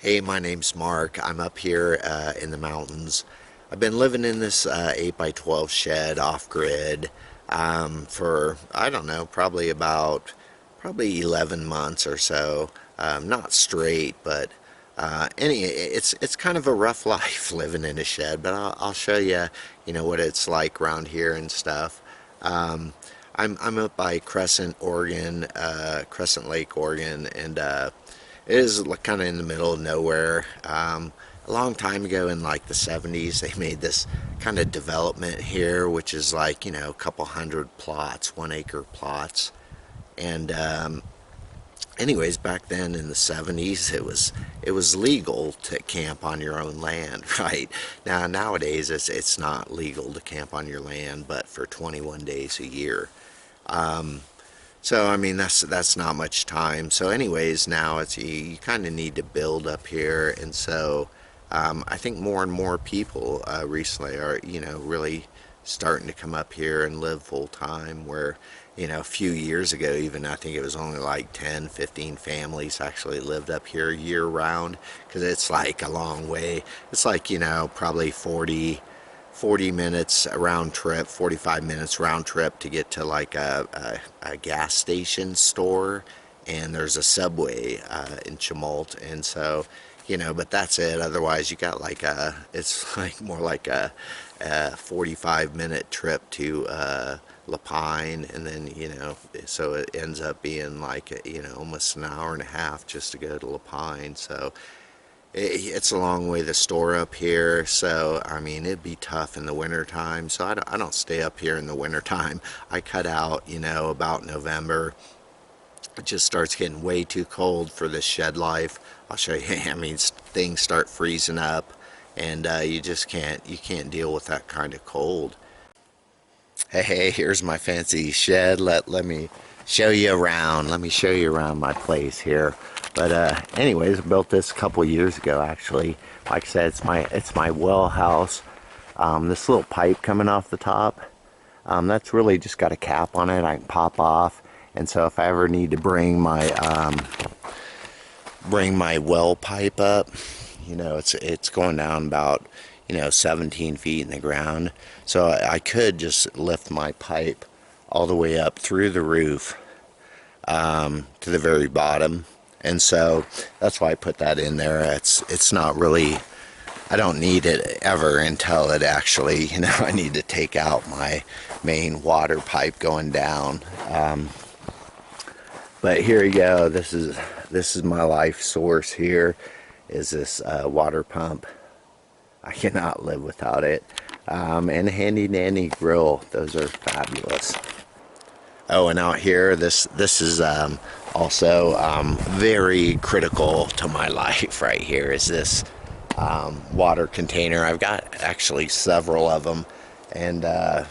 Hey, my name's Mark. I'm up here in the mountains. I've been living in this 8 by 12 shed off grid for, I don't know, probably 11 months or so. Not straight, but it's kind of a rough life living in a shed, but I'll show you, what it's like around here and stuff. Um, I'm up by Crescent, Oregon, Crescent Lake, Oregon, and it is kind of in the middle of nowhere. A long time ago in like the 70s, they made this kind of development here, which is like, a couple hundred plots, 1 acre plots. And anyways, back then in the 70s, it was legal to camp on your own land, right? Nowadays, it's not legal to camp on your land, but for 21 days a year. Um, so I mean that's not much time. So anyways, now it's you kind of need to build up here, and so I think more and more people recently are really starting to come up here and live full time. Where a few years ago, even I think it was only like 10, 15 families actually lived up here year round because it's like a long way. It's like probably 40 minutes round trip, 45 minutes round trip to get to like a gas station store, and there's a Subway in Chumult, and so but that's it. Otherwise you got like it's like more like a 45-minute trip to La Pine, and then so it ends up being like almost an hour and a half just to go to La Pine. So it's a long way to store up here, so I mean it'd be tough in the winter time. So I don't stay up here in the winter time. I cut out about November. It just starts getting way too cold for this shed life. I'll show you. I mean, things start freezing up, and you can't deal with that kind of cold. Hey, here's my fancy shed. Let me show you around. Let me show you around my place here. But anyways, I built this a couple years ago actually. Like I said, it's my well house. This little pipe coming off the top, that's really just got a cap on it I can pop off. And so if I ever need to bring my well pipe up, it's going down about 17 feet in the ground. So I could just lift my pipe all the way up through the roof to the very bottom. And so that's why I put that in there. It's not really, I don't need it ever until it actually, I need to take out my main water pipe going down. But here you go. This is my life source. Here is this water pump. I cannot live without it. And a handy dandy grill. Those are fabulous. Oh, and out here, this is also very critical to my life right here, is this water container. I've got actually several of them, and I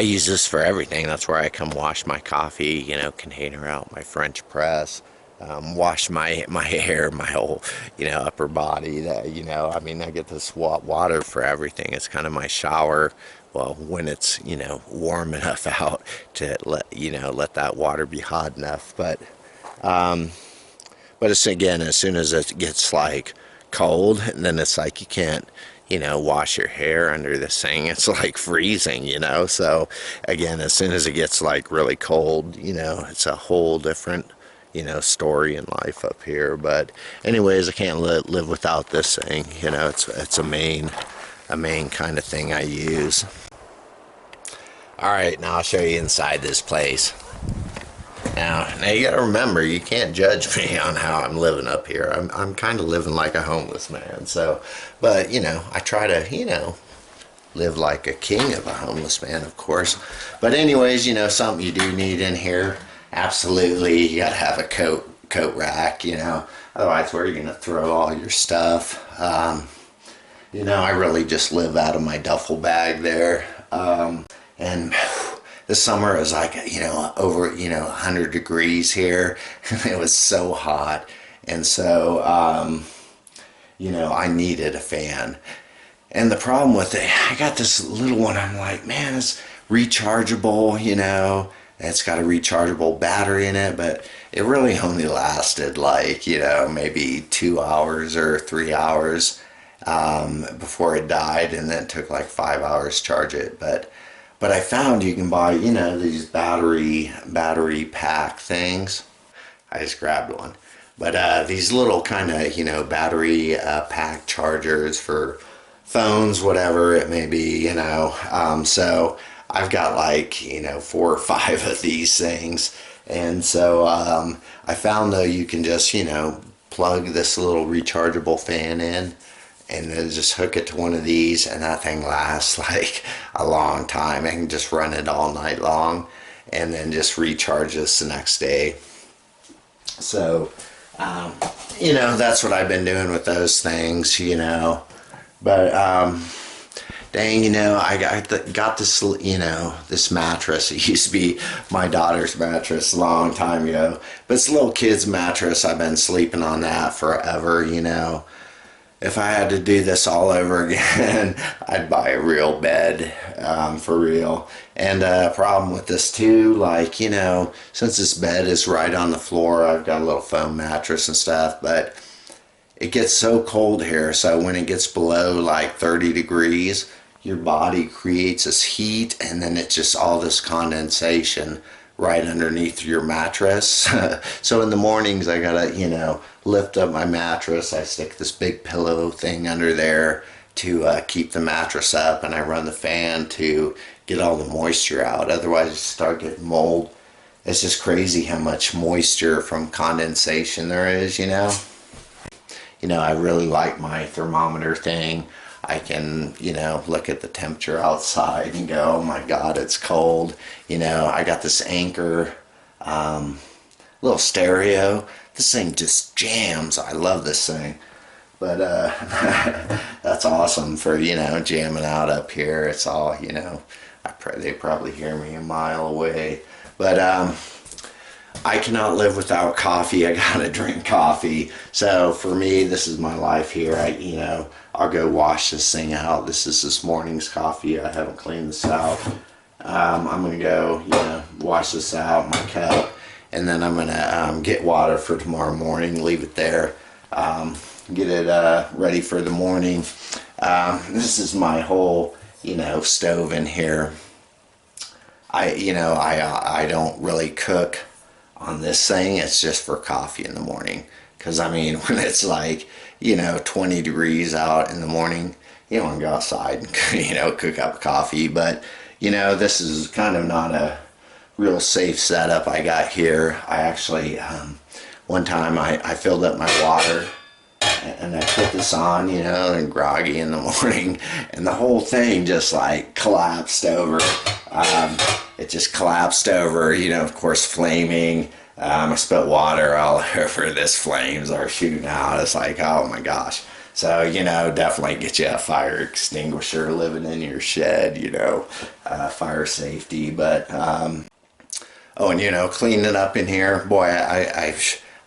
use this for everything. That's where I come wash my coffee, container out, my French press, wash my hair, my whole, upper body. That, I mean, I get this water for everything. It's kind of my shower. Well, when it's, warm enough out to let that water be hot enough. But it's, again, as soon as it gets like cold, and then it's like you can't wash your hair under this thing. It's like freezing, so again, as soon as it gets like really cold, it's a whole different story in life up here. But anyways, I can't live without this thing. It's a main kind of thing I use. All right, now I'll show you inside this place. Now you gotta remember, you can't judge me on how I'm living up here. I'm kind of living like a homeless man. So, but I try to live like a king of a homeless man, of course. But anyways, something you do need in here. Absolutely, you gotta have a coat rack. Otherwise, where are you gonna throw all your stuff? I really just live out of my duffel bag there. And this summer it was like, over, 100 degrees here. It was so hot. And so, I needed a fan. And the problem with it, I got this little one, I'm like, man, it's rechargeable, It's got a rechargeable battery in it, but it really only lasted like, maybe 2 hours or 3 hours before it died, and then it took like 5 hours to charge it. But I found you can buy, these battery pack things. I just grabbed one. But these little kind of, battery pack chargers for phones, whatever it may be, so I've got like, 4 or 5 of these things. And so I found though you can just, plug this little rechargeable fan in and then just hook it to one of these, and that thing lasts like a long time. I can just run it all night long and then just recharge this the next day. So, that's what I've been doing with those things, But, dang, I got this, this mattress. It used to be my daughter's mattress a long time ago. But it's a little kid's mattress. I've been sleeping on that forever, If I had to do this all over again, I'd buy a real bed, for real. And problem with this too, like, since this bed is right on the floor, I've got a little foam mattress and stuff, but it gets so cold here, so when it gets below like 30 degrees, your body creates this heat, and then it's just all this condensation right underneath your mattress. So in the mornings I gotta, lift up my mattress. I stick this big pillow thing under there to keep the mattress up, and I run the fan to get all the moisture out. Otherwise you start getting mold. It's just crazy how much moisture from condensation there is, I really like my thermometer thing. I can, look at the temperature outside and go, oh my God, it's cold. I got this Anchor little stereo. This thing just jams. I love this thing. But that's awesome for, jamming out up here. It's all, they probably hear me a mile away. But I cannot live without coffee. I gotta drink coffee. So for me, this is my life here. I'll go wash this thing out. This is this morning's coffee. I haven't cleaned this out. I'm gonna go, wash this out, my cup, and then I'm gonna get water for tomorrow morning. Leave it there. Get it ready for the morning. This is my whole, stove in here. I don't really cook on this thing. It's just for coffee in the morning, because when it's like 20 degrees out in the morning, you don't want to go outside and cook up coffee. But this is kind of not a real safe setup I got here. I actually one time I filled up my water and I put this on, and groggy in the morning, and the whole thing just like collapsed over. It just collapsed over, of course, flaming. I spilled water all over this. Flames are shooting out. It's like, oh my gosh. So, definitely get you a fire extinguisher living in your shed, fire safety. But, oh, and, cleaning up in here, boy, I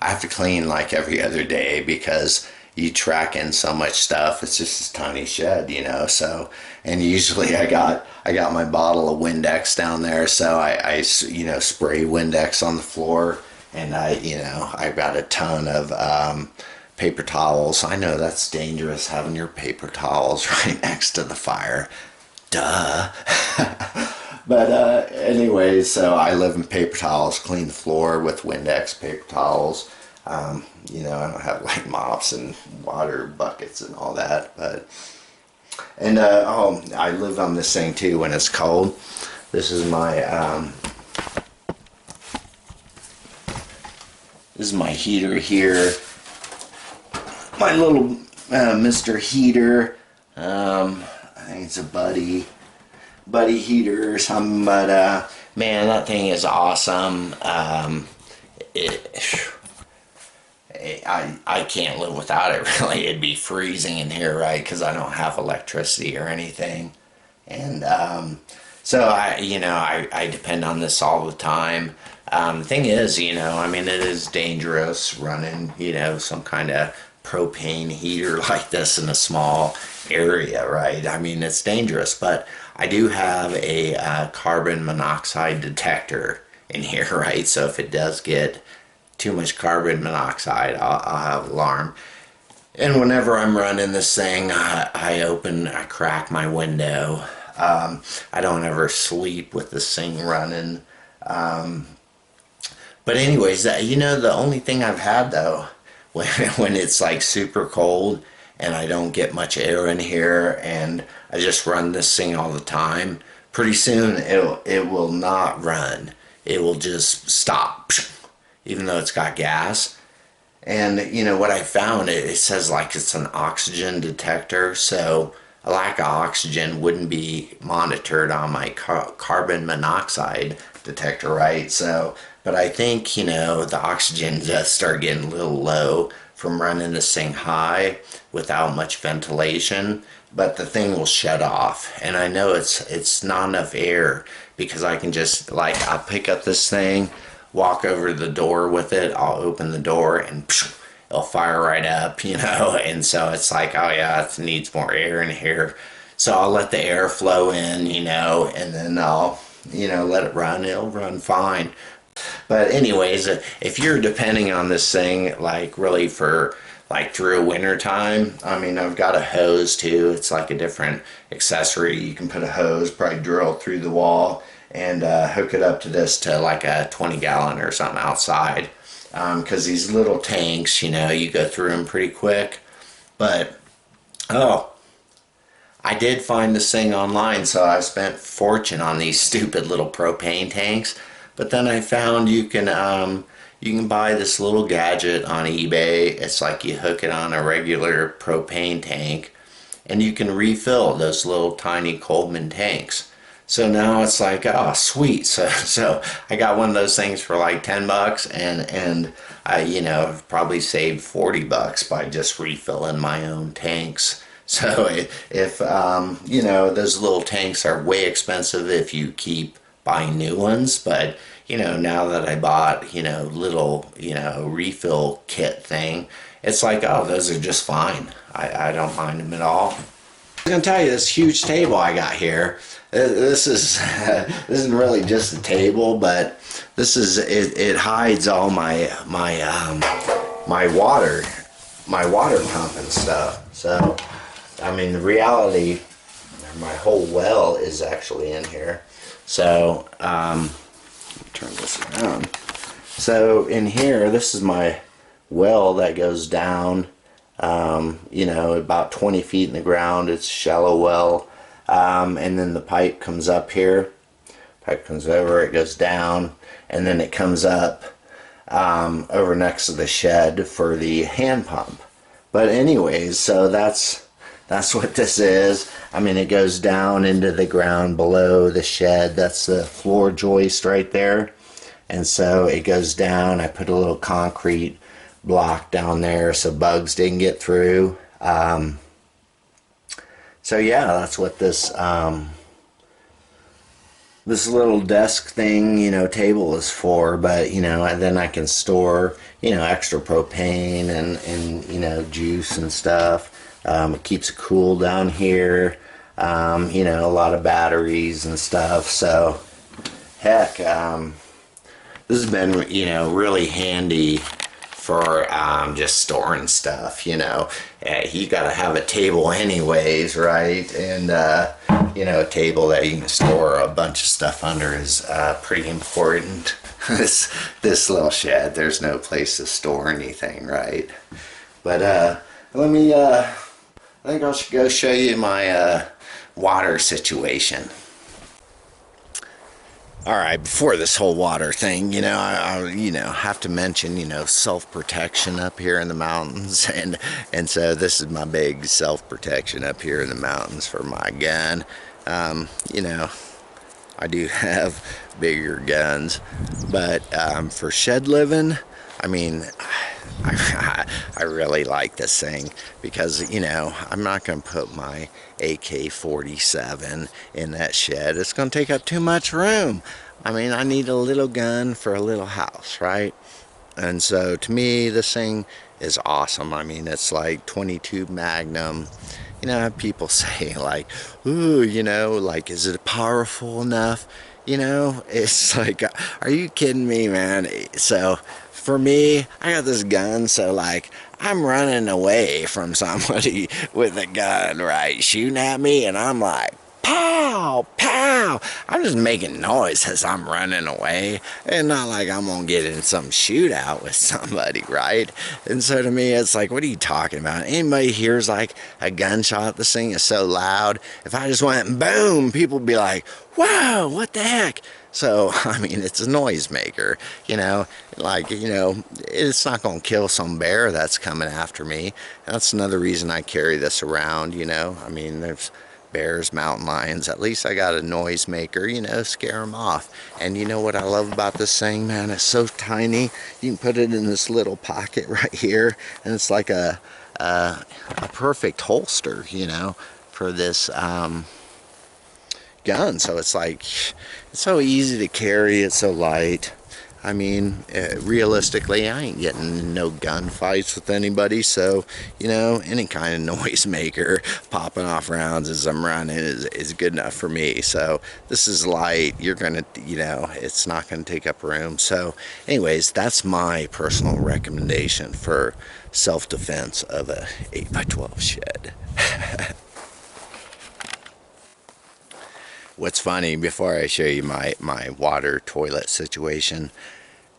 have to clean like every other day, because you track in so much stuff. It's just this tiny shed, so, and usually I got my bottle of Windex down there, so I spray Windex on the floor, and I've got a ton of paper towels. I know that's dangerous, having your paper towels right next to the fire. Duh. But anyways, so I live in paper towels, clean the floor with Windex paper towels. I don't have like mops and water buckets and all that, and I live on this thing too when it's cold. This is my heater here. My little Mr. Heater. I think it's a buddy heater or something, but man, that thing is awesome. I can't live without it, really. It'd be freezing in here, right? Because I don't have electricity or anything. And so I depend on this all the time. The thing is, it is dangerous running, some kind of propane heater like this in a small area, right? It's dangerous, but I do have a carbon monoxide detector in here, right? So if it does get too much carbon monoxide, I'll have alarm. And whenever I'm running this thing, I crack my window. I don't ever sleep with this thing running. But anyways, the only thing I've had though, when it's like super cold and I don't get much air in here and I just run this thing all the time, pretty soon it will not run. It will just stop, even though it's got gas. And what I found, it says like it's an oxygen detector, so a lack of oxygen wouldn't be monitored on my carbon monoxide detector, right? So, but I think, the oxygen does start getting a little low from running this thing high without much ventilation, but the thing will shut off. And I know it's not enough air because I can just, like, I'll pick up this thing, walk over to the door with it, I'll open the door and it'll fire right up, and so it's like, oh yeah, it needs more air in here. So I'll let the air flow in, and then I'll, let it run. It'll run fine. But anyways, if you're depending on this thing, like really for like through winter time, I mean, I've got a hose too. It's like a different accessory. You can put a hose, probably drill through the wall and hook it up to this to like a 20-gallon or something outside. Because these little tanks, you go through them pretty quick. But, oh, I did find this thing online, so I spent a fortune on these stupid little propane tanks. But then I found you can buy this little gadget on eBay. It's like you hook it on a regular propane tank, and you can refill those little tiny Coleman tanks. So now it's like, oh, sweet. So I got one of those things for like $10, and I, probably saved $40 by just refilling my own tanks. So if those little tanks are way expensive if you keep buying new ones, but now that I bought, little, refill kit thing, it's like, oh, those are just fine. I don't mind them at all. I'm gonna tell you, this huge table I got here, this isn't really just a table, but it hides all my water pump and stuff. So I mean, the reality, my whole well is actually in here. So turn this around. So in here, this is my well that goes down, about 20 feet in the ground. It's a shallow well. And then the pipe comes up here. Pipe comes over, it goes down, and then it comes up over next to the shed for the hand pump. But anyways, so that's what this is. I mean, it goes down into the ground below the shed. That's the floor joist right there. And so it goes down. I put a little concrete block down there so bugs didn't get through. So yeah, that's what this this little desk thing, table is for. But and then I can store, extra propane and juice and stuff. It keeps it cool down here. A lot of batteries and stuff. So heck, this has been really handy for just storing stuff. You gotta have a table anyways, right? And a table that you can store a bunch of stuff under is pretty important. this little shed, there's no place to store anything, right? But let me I think I'll go show you my water situation. All right, before this whole water thing, I have to mention, self-protection up here in the mountains, and so this is my big self-protection up here in the mountains for my gun. I do have bigger guns, but for shed living, I mean, I really like this thing because, I'm not going to put my AK-47 in that shed. It's going to take up too much room. I mean, I need a little gun for a little house, right? And so to me, this thing is awesome. I mean, it's like 22 Magnum. People say like, ooh, like, is it powerful enough? You know, it's like, are you kidding me, man? So for me, I got this gun, so like I'm running away from somebody with a gun, right, shooting at me, and I'm like, pow, pow. I'm just making noise as I'm running away. And not like I'm gonna get in some shootout with somebody, right? And so to me, it's like, what are you talking about? Anybody hears like a gunshot, this thing is so loud. If I just went boom, people would be like, whoa, what the heck? So, I mean, it's a noisemaker, you know, like, you know, it's not going to kill some bear that's coming after me. That's another reason I carry this around, you know. I mean, there's bears, mountain lions. At least I got a noisemaker, you know, scare them off. And you know what I love about this thing, man? It's so tiny. You can put it in this little pocket right here, and it's like a perfect holster, you know, for this gun. So it's like, it's so easy to carry, it's so light. I mean, realistically, I ain't getting in no gunfights with anybody, so, you know, any kind of noisemaker popping off rounds as I'm running is good enough for me. So this is light. You're gonna, you know, it's not gonna take up room. So anyways, that's my personal recommendation for self-defense of a 8x12 shed. What's funny, before I show you my water toilet situation,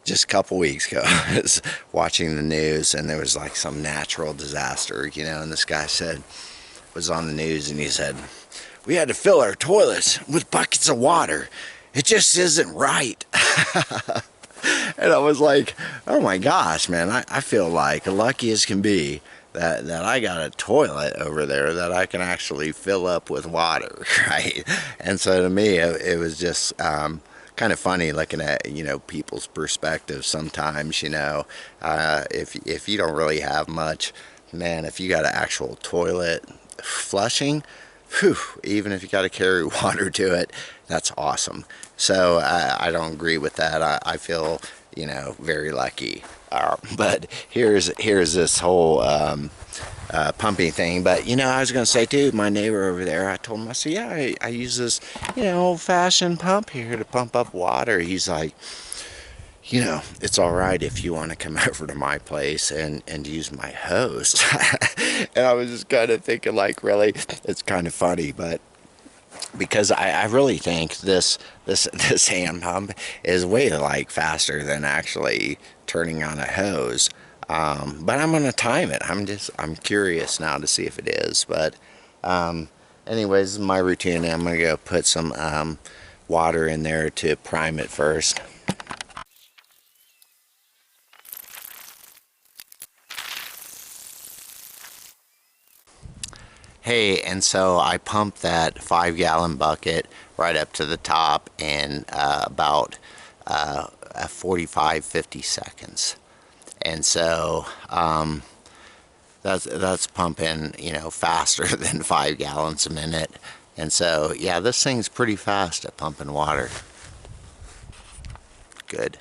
just a couple weeks ago, I was watching the news, and there was like some natural disaster, you know, and this guy was on the news, and he said, we had to fill our toilets with buckets of water. It just isn't right. And I was like, oh my gosh, man, I feel like lucky as can be that I got a toilet over there that I can actually fill up with water, right? And so to me, it was just kind of funny looking at, you know, people's perspective sometimes, you know. If you don't really have much, man, if you got an actual toilet flushing, whew, even if you got to carry water to it, that's awesome. So I don't agree with that. I feel, you know, very lucky. But here's this whole pumping thing. But, you know, I was going to say, too, my neighbor over there, I told him, I said, yeah, I use this, you know, old-fashioned pump here to pump up water. He's like, you know, it's all right if you want to come over to my place and use my hose. And I was just kind of thinking, like, really, it's kind of funny, but because I really think this hand pump is way like faster than actually turning on a hose. But I'm gonna time it. I'm curious now to see if it is. But anyways, this is my routine. I'm gonna go put some water in there to prime it first. Hey, and so I pumped that 5-gallon bucket right up to the top in about 45-50 seconds. And so that's pumping, you know, faster than 5 gallons a minute. And so, yeah, this thing's pretty fast at pumping water. Good.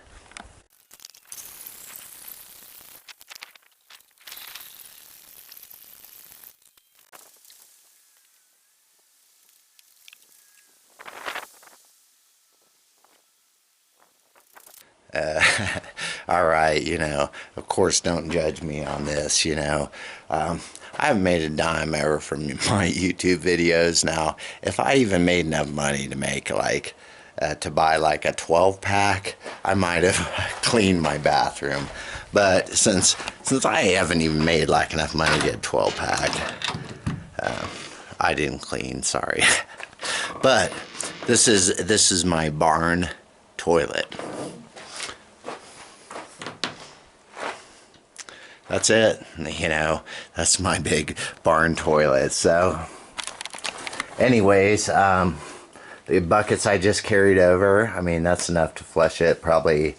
All right, you know, of course, don't judge me on this, you know. I haven't made a dime ever from my YouTube videos. Now, if I even made enough money to make like, to buy like a 12-pack, I might have cleaned my bathroom. But since I haven't even made like enough money to get a 12-pack, I didn't clean, sorry. But this is my barn toilet. That's it, you know, that's my big barn toilet. So anyways, the buckets I just carried over, I mean, that's enough to flush it probably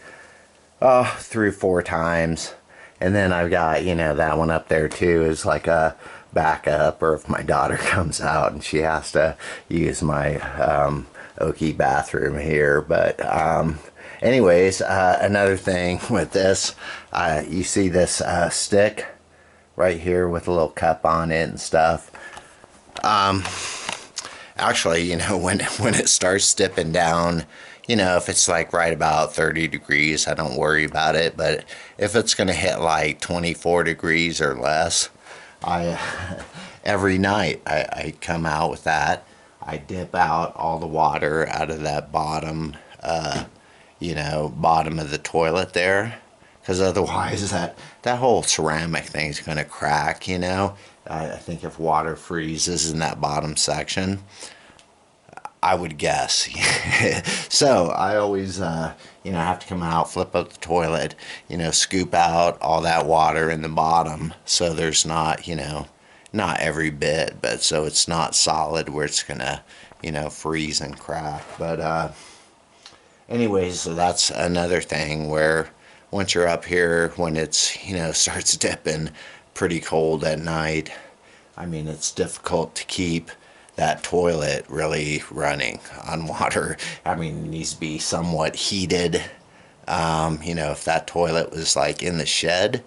3 or 4 times. And then I've got, you know, that one up there too is like a backup, or if my daughter comes out and she has to use my Okie bathroom here. But anyways, another thing with this, you see this stick right here with a little cup on it and stuff. Actually, you know, when it starts dipping down, You know, if it's like right about 30 degrees, I don't worry about it. But if it's going to hit like 24 degrees or less, I every night I come out with that. I dip out all the water out of that bottom, bottom of the toilet there, because otherwise that whole ceramic thing's going to crack. I think if water freezes in that bottom section, I would guess. So I always, have to come out, flip up the toilet, scoop out all that water in the bottom, so there's not, not every bit, but so it's not solid where it's gonna, freeze and crack. But anyways, so that's another thing where once you're up here, when it's, starts dipping pretty cold at night, I mean, it's difficult to keep that toilet really running on water. I mean, it needs to be somewhat heated. If that toilet was like in the shed,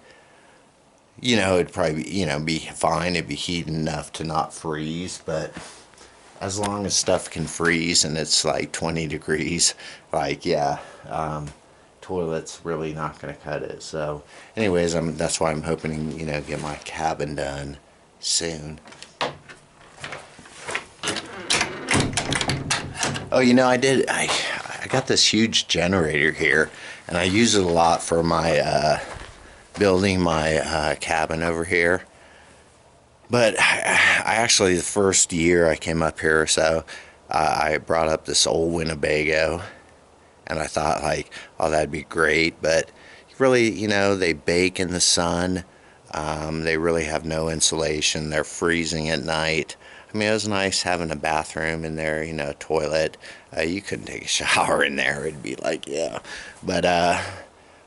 it'd probably, be fine. It'd be heated enough to not freeze. But as long as stuff can freeze and it's like 20 degrees, like, yeah, toilet's really not going to cut it. So anyways, that's why I'm hoping, get my cabin done soon. Oh, I got this huge generator here, and I use it a lot for my building my cabin over here. But I actually, the first year I came up here or so, I brought up this old Winnebago, and I thought like, oh, that'd be great. But really, they bake in the sun. They really have no insulation. They're freezing at night. I mean, it was nice having a bathroom in there, a toilet. You couldn't take a shower in there. It'd be like, yeah. But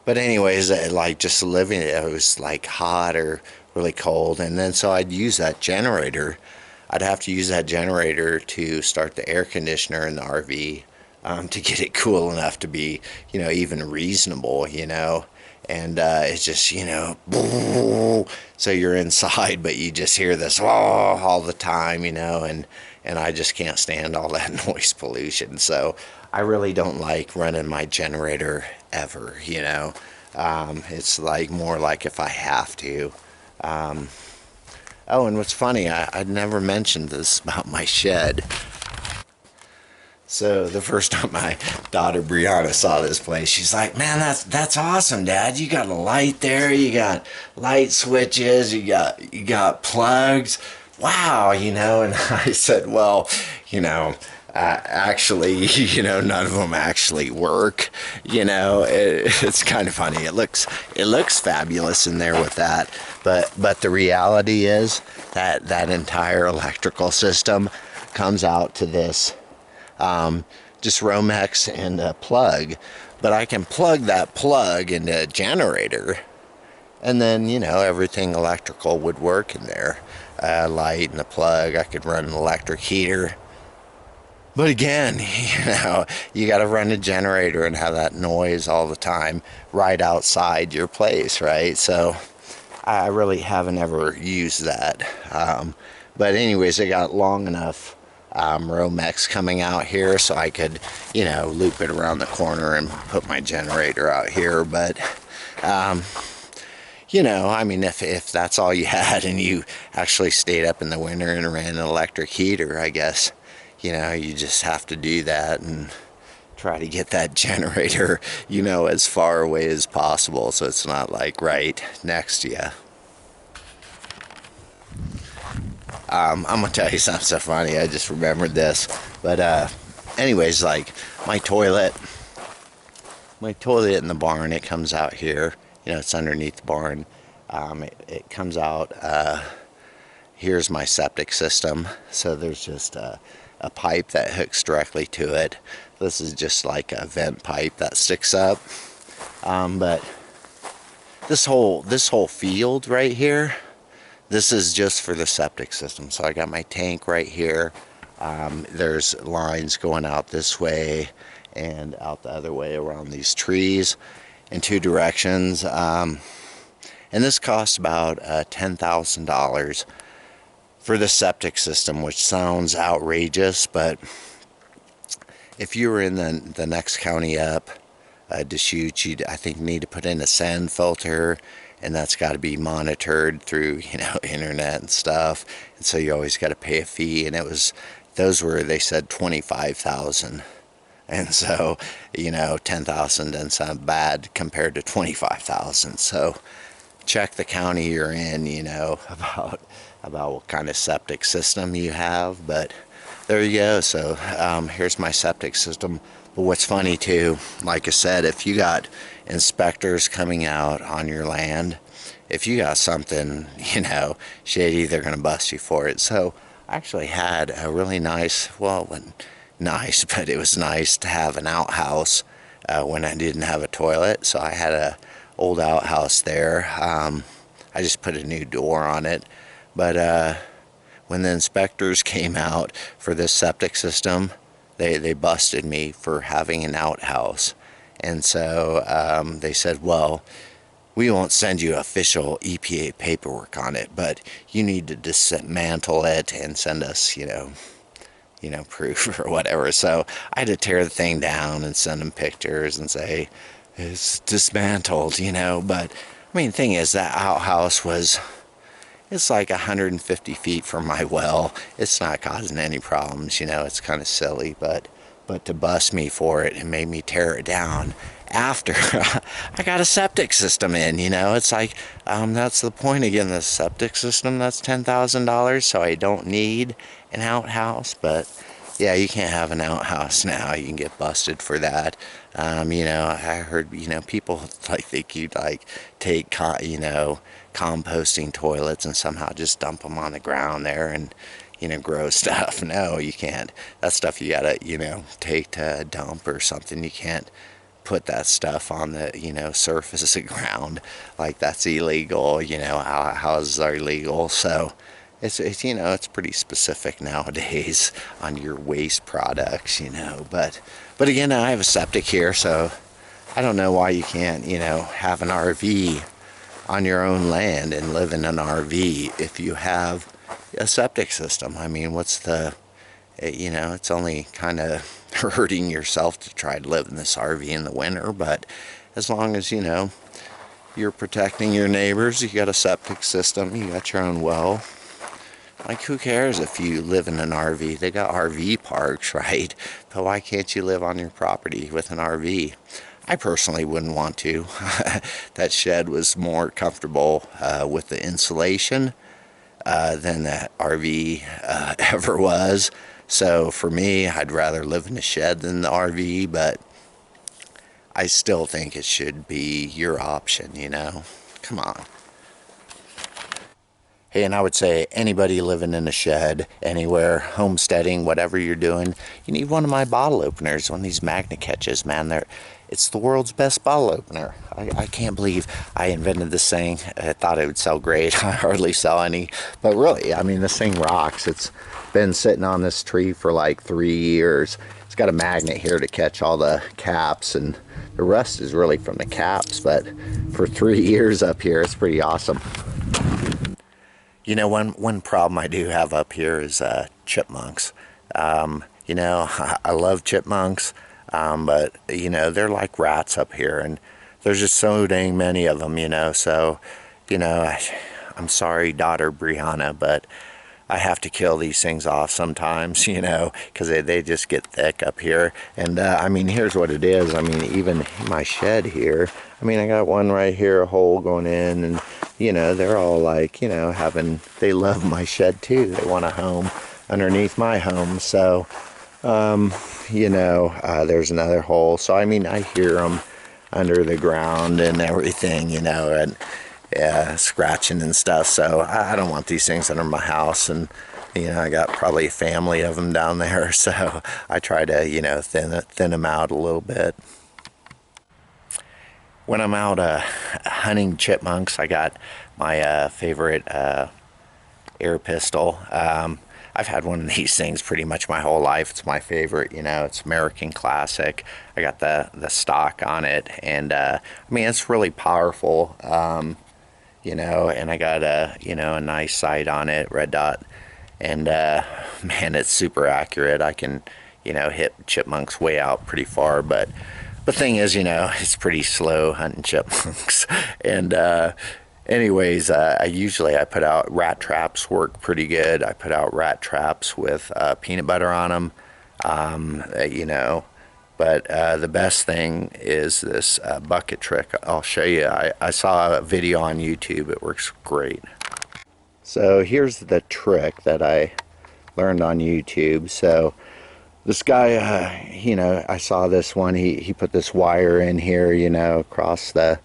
anyways, like just living it was like hot or really cold. And then so I'd use that generator. I'd have to use that generator to start the air conditioner in the RV to get it cool enough to be, even reasonable, and it's just, so you're inside, but you just hear this all the time, and I just can't stand all that noise pollution. So I really don't like running my generator ever, it's like more like if I have to. Oh, and what's funny, I'd never mentioned this about my shed. So the first time my daughter Brianna saw this place, she's like, "Man, that's awesome, Dad. You got a light there. You got light switches. You got plugs. Wow, And I said, "Well, actually, none of them actually work. It's kind of funny. It looks fabulous in there with that, but the reality is that entire electrical system comes out to this." Just Romex and a plug, but I can plug that plug into a generator, and then everything electrical would work in there. Light and the plug, I could run an electric heater, but again, you got to run a generator and have that noise all the time right outside your place, right? So I really haven't ever used that, but anyways, I got long enough Romex coming out here so I could loop it around the corner and put my generator out here. But I mean, if that's all you had and you actually stayed up in the winter and ran an electric heater, I guess you just have to do that and try to get that generator as far away as possible so it's not like right next to you. I'm gonna tell you something so funny. I just remembered this, but anyways, like my toilet in the barn, it comes out here. It's underneath the barn. It comes out. Here's my septic system. So there's just a pipe that hooks directly to it. This is just like a vent pipe that sticks up. But this whole field right here, this is just for the septic system. So I got my tank right here. There's lines going out this way and out the other way around these trees in two directions. And this costs about $10,000 for the septic system, which sounds outrageous, but if you were in the next county up, Deschutes, you I think need to put in a sand filter, and that's got to be monitored through internet and stuff, and so you always got to pay a fee. And those were, they said, 25,000, and so 10,000 doesn't sound bad compared to 25,000. So check the county you're in, about what kind of septic system you have. But there you go. So here's my septic system. But what's funny too, like I said, if you got inspectors coming out on your land, if you got something, shady, they're going to bust you for it. So I actually had a really nice, well, nice, but it was nice to have an outhouse when I didn't have a toilet. So I had a old outhouse there. I just put a new door on it. But when the inspectors came out for this septic system, they busted me for having an outhouse. And so they said, well, we won't send you official EPA paperwork on it, but you need to dismantle it and send us, proof or whatever. So I had to tear the thing down and send them pictures and say, it's dismantled, But, I mean, the thing is, that outhouse it's like 150 feet from my well. It's not causing any problems, it's kind of silly, but to bust me for it and made me tear it down after I got a septic system in, it's like, that's the point again, the septic system, that's $10,000, so I don't need an outhouse. But yeah, you can't have an outhouse now. You can get busted for that. I heard, people think you'd take, composting toilets and somehow just dump them on the ground there and, grow stuff. No, you can't. That stuff you gotta, take to a dump or something. You can't put that stuff on the, surface of the ground. Like, that's illegal. Houses are illegal. So it's pretty specific nowadays on your waste products, But again, I have a septic here, so I don't know why you can't, have an RV on your own land and live in an RV if you have a septic system. I mean, it's only kind of hurting yourself to try to live in this RV in the winter, but as long as, you're protecting your neighbors, you got a septic system, you got your own well. Like, who cares if you live in an RV? They got RV parks, right? But why can't you live on your property with an RV? I personally wouldn't want to. That shed was more comfortable with the insulation than that RV ever was. So for me, I'd rather live in a shed than the RV, but I still think it should be your option, Come on. Hey, and I would say anybody living in a shed, anywhere, homesteading, whatever you're doing, you need one of my bottle openers, one of these magnet catches, man. It's the world's best bottle opener. I can't believe I invented this thing. I thought it would sell great. I hardly sell any. But really, I mean, this thing rocks. It's been sitting on this tree for like 3 years. It's got a magnet here to catch all the caps, and the rust is really from the caps. But for 3 years up here, it's pretty awesome. One problem I do have up here is chipmunks. I love chipmunks, but, they're like rats up here, and there's just so dang many of them, So, I'm sorry, daughter Brianna, but I have to kill these things off sometimes, because they just get thick up here. And, I mean, here's what it is. I mean, even my shed here, I mean, I got one right here, a hole going in, and they're all like, they love my shed too. They want a home underneath my home. So, there's another hole. So, I mean, I hear them under the ground and everything, and scratching and stuff. So I don't want these things under my house. And, I got probably a family of them down there. So I try to, thin them out a little bit. When I'm out hunting chipmunks, I got my favorite air pistol. I've had one of these things pretty much my whole life. It's my favorite, it's American classic. I got the stock on it, and I mean, it's really powerful, and I got a nice sight on it, red dot, and man, it's super accurate. I can hit chipmunks way out pretty far. But the thing is, it's pretty slow hunting chipmunks. And anyways, I put out rat traps, work pretty good. I put out rat traps with peanut butter on them, But the best thing is this bucket trick. I'll show you. I saw a video on YouTube. It works great. So here's the trick that I learned on YouTube. So this guy, I saw this one. He put this wire in here, across the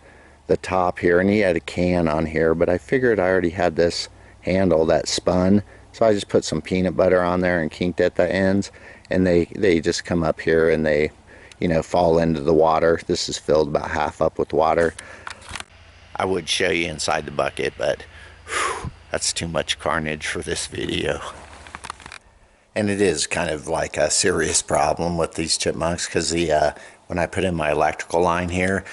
top here, and he had a can on here. But I figured I already had this handle that spun, so I just put some peanut butter on there and kinked at the ends, and they just come up here and they fall into the water. This is filled about half up with water. I would show you inside the bucket, but whew, that's too much carnage for this video. And it is kind of like a serious problem with these chipmunks, because when I put in my electrical line here,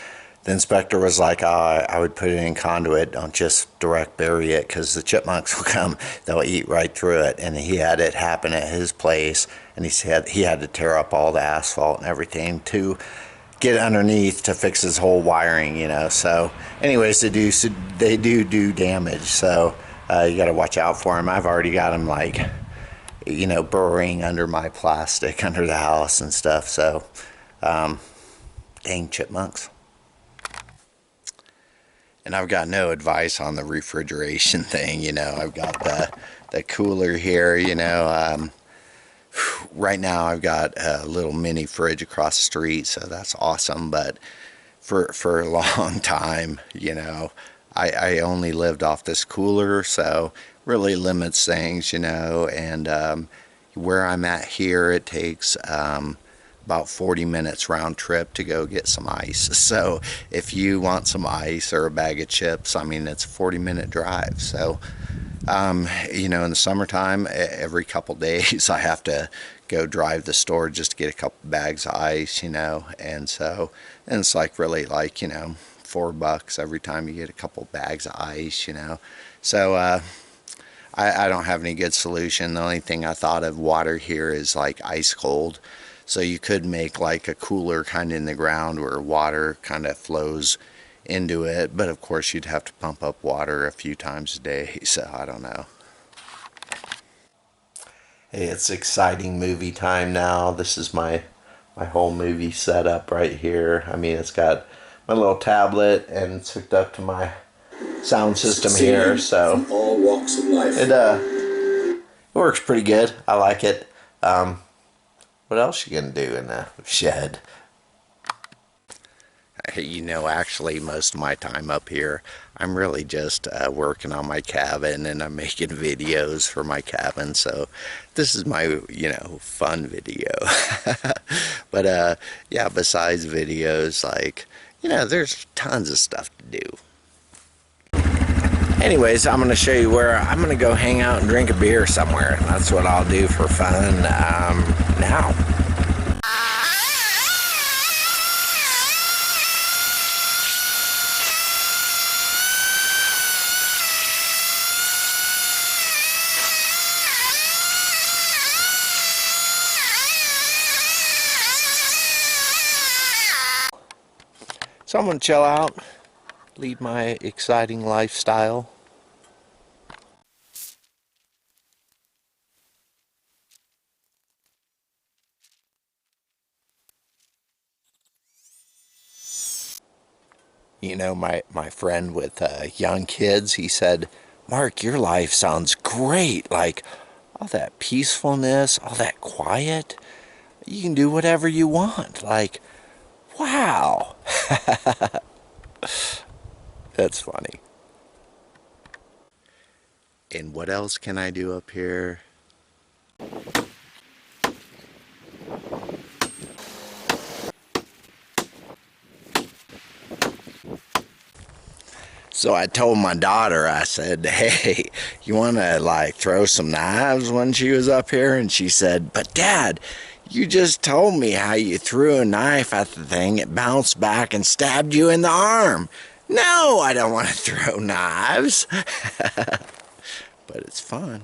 the inspector was like, I would put it in conduit, don't just direct bury it, because the chipmunks will come, they'll eat right through it. And he had it happen at his place, and he said he had to tear up all the asphalt and everything to get underneath to fix his whole wiring, So anyways, they do damage, so you got to watch out for them. I've already got them burrowing under my plastic under the house and stuff. So dang chipmunks. And I've got no advice on the refrigeration thing. I've got the cooler here, right now I've got a little mini fridge across the street, so that's awesome. But for a long time, I only lived off this cooler, so really limits things, and where I'm at here, it takes about 40 minutes round trip to go get some ice. So if you want some ice or a bag of chips, it's a 40-minute drive. So in the summertime, every couple days I have to go drive the store just to get a couple bags of ice, and it's really $4 every time you get a couple bags of ice, So I don't have any good solution. The only thing I thought of water here is like ice cold. So you could make like a cooler kind of in the ground where water kind of flows into it, but of course you'd have to pump up water a few times a day, so I don't know. Hey, it's exciting movie time now. This is my whole movie setup right here. It's got my little tablet and it's hooked up to my sound system here, so from all walks of life. It works pretty good. I like it. What else you gonna do in the shed? Actually, most of my time up here, I'm really just working on my cabin, and I'm making videos for my cabin. So this is my, fun video. But yeah, besides videos, there's tons of stuff to do. Anyways, I'm going to show you where I'm going to go hang out and drink a beer somewhere. That's what I'll do for fun now. So I'm going to chill out, lead my exciting lifestyle. My friend with young kids, he said, Mark, your life sounds great. Like, all that peacefulness, all that quiet. You can do whatever you want. Like, wow. That's funny. And what else can I do up here? So I told my daughter, I said, hey, you want to throw some knives when she was up here? And she said, but Dad, you just told me how you threw a knife at the thing, it bounced back and stabbed you in the arm. No, I don't want to throw knives. But it's fun.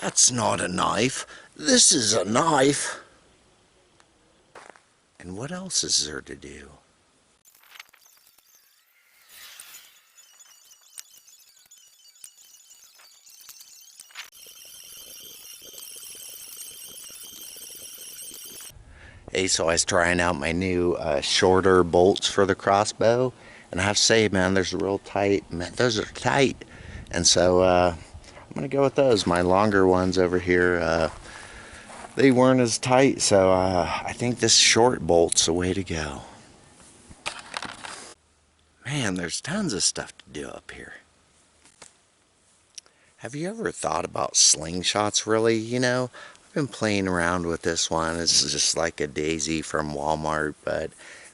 That's not a knife. This is a knife. And what else is there to do? Hey, so I was trying out my new shorter bolts for the crossbow, and I have to say, man, there's a real tight, man, those are tight. And so I'm gonna go with those. My longer ones over here, they weren't as tight, so I think this short bolt's the way to go. Man, there's tons of stuff to do up here. Have you ever thought about slingshots, really? I've been playing around with this one. It's just like a daisy from Walmart, but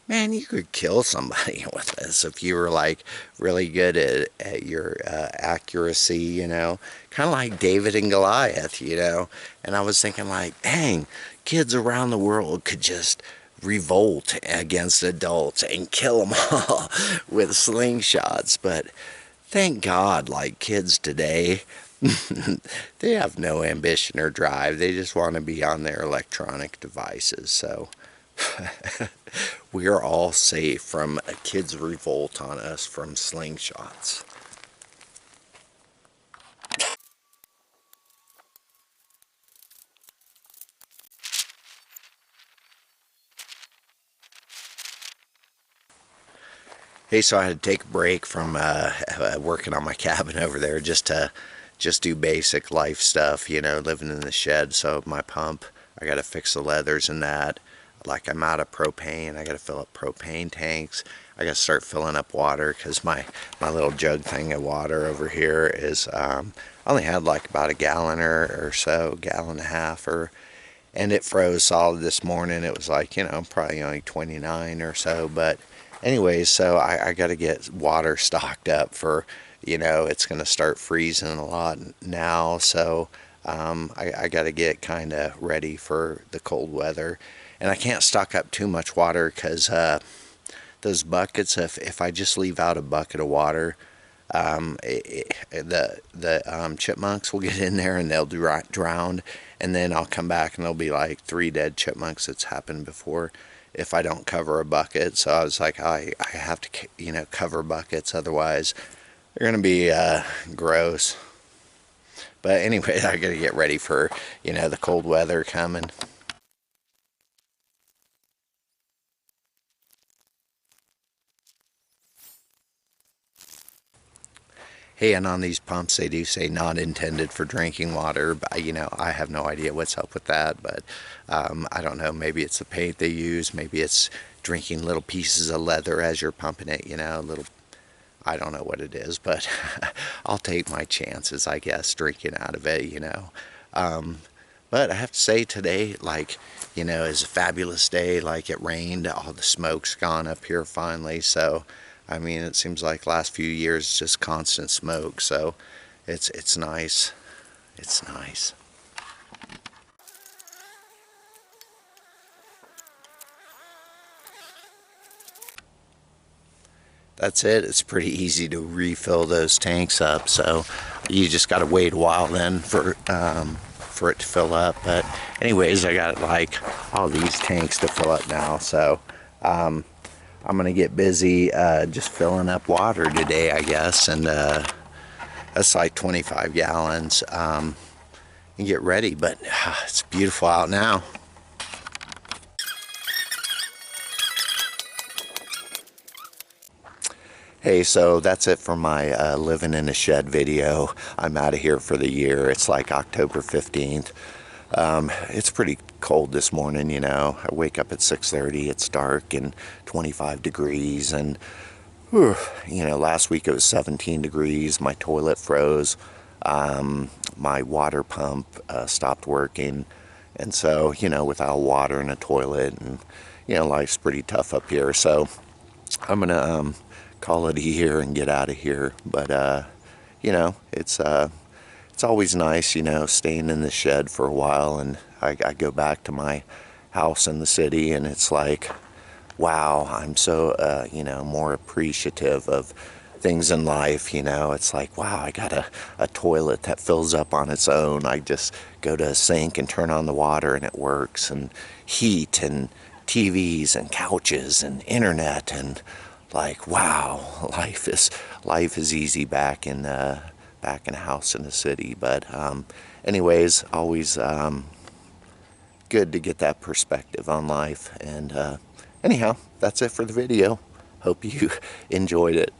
man, you could kill somebody with this if you were like really good at your accuracy. Kind of like David and Goliath. And I was thinking like, dang, kids around the world could just revolt against adults and kill them all with slingshots. But thank God, like kids today, they have no ambition or drive. They just want to be on their electronic devices. So we are all safe from a kid's revolt on us from slingshots. Hey, so I had to take a break from working on my cabin over there just to do basic life stuff, living in the shed. So my pump, I got to fix the leathers in that. Like I'm out of propane, I got to fill up propane tanks. I got to start filling up water because my little jug thing of water over here is I only had like about a gallon or so, gallon and a half, and it froze solid this morning. It was like, probably only 29 or so. But anyways, so I got to get water stocked up for, it's going to start freezing a lot now. So I got to get kind of ready for the cold weather. And I can't stock up too much water because those buckets, if I just leave out a bucket of water, the chipmunks will get in there and they'll drown, and then I'll come back and there'll be like 3 dead chipmunks. It's happened before if I don't cover a bucket. So I was like, I have to cover buckets, otherwise they're gonna be gross. But anyway, I gotta get ready for the cold weather coming. Hey, and on these pumps, they do say not intended for drinking water. But, I have no idea what's up with that. But I don't know. Maybe it's the paint they use. Maybe it's drinking little pieces of leather as you're pumping it. Little. I don't know what it is, but I'll take my chances, I guess, drinking out of it. But I have to say today, like, is a fabulous day. Like it rained, all the smoke's gone up here finally. So I mean, it seems like last few years it's just constant smoke, so it's nice. It's nice. That's it. It's pretty easy to refill those tanks up, so you just got to wait a while then for it to fill up. But anyways, I got like all these tanks to fill up now, so I'm gonna get busy just filling up water today, I guess, and that's like 25 gallons, and get ready. But it's beautiful out now. Hey, so that's it for my living in a shed video. I'm out of here for the year. It's like October 15th. It's pretty cold this morning. I wake up at 6:30, it's dark and 25 degrees, and whew, last week it was 17 degrees. My toilet froze. My water pump stopped working, and so without water in a toilet, and life's pretty tough up here. So I'm gonna call it a year and get out of here. But it's always nice, staying in the shed for a while, and I go back to my house in the city, and it's like, wow, I'm so more appreciative of things in life, you know. It's like, wow, I got a toilet that fills up on its own. I just go to a sink and turn on the water and it works. And heat and TVs and couches and internet, and like, wow, life is easy back in a house in the city. But anyways, always good to get that perspective on life. And anyhow, that's it for the video. Hope you enjoyed it.